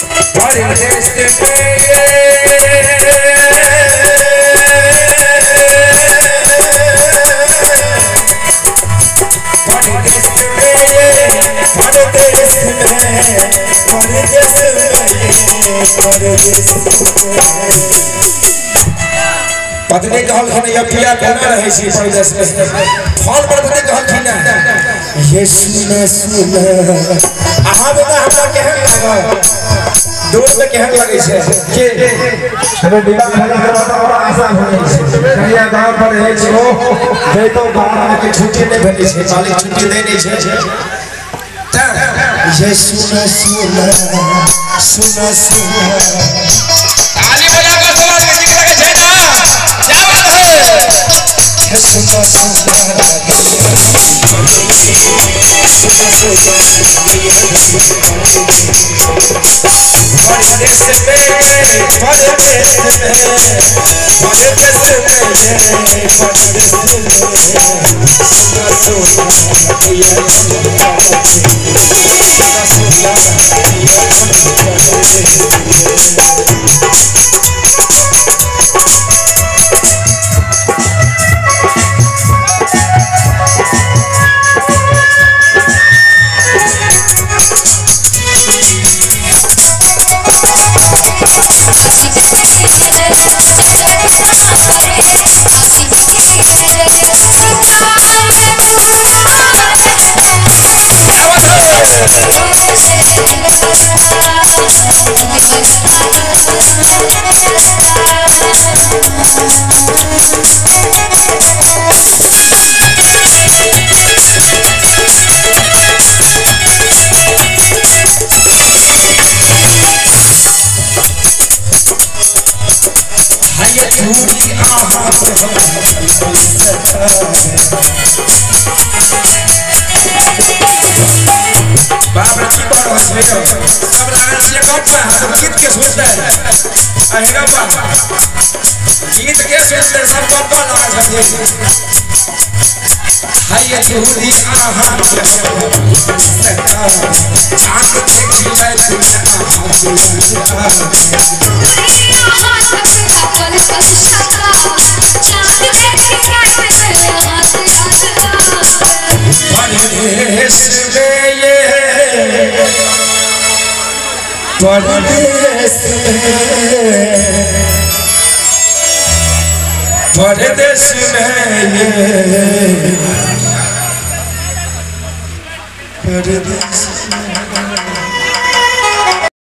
परदेश में पत्नी कहल या पिया केना रहे छी परदेश में फोन पर पत्नी कहल छी ना ये सुन सुन आहा बेटा हमरा केहन लागल दूर में केहन लगे छे के अरे बिना खाली करा तो और आसान हो जाय छे कहिया गांव पर रहे छो दे तो बाहर के छुट्टी नहीं भेटै छे मालिक छुट्टी दे नहीं छे ये सुन सुन सुन सुन ताली बजा के समाज के ठीक लगे छे ना क्या बात है सुन सुन परदेश में गीत के सुनते सब कपन लगा छथिन हाय चूड़ी आहा आंख देखी जाय दुनिया परदेश में परदेश में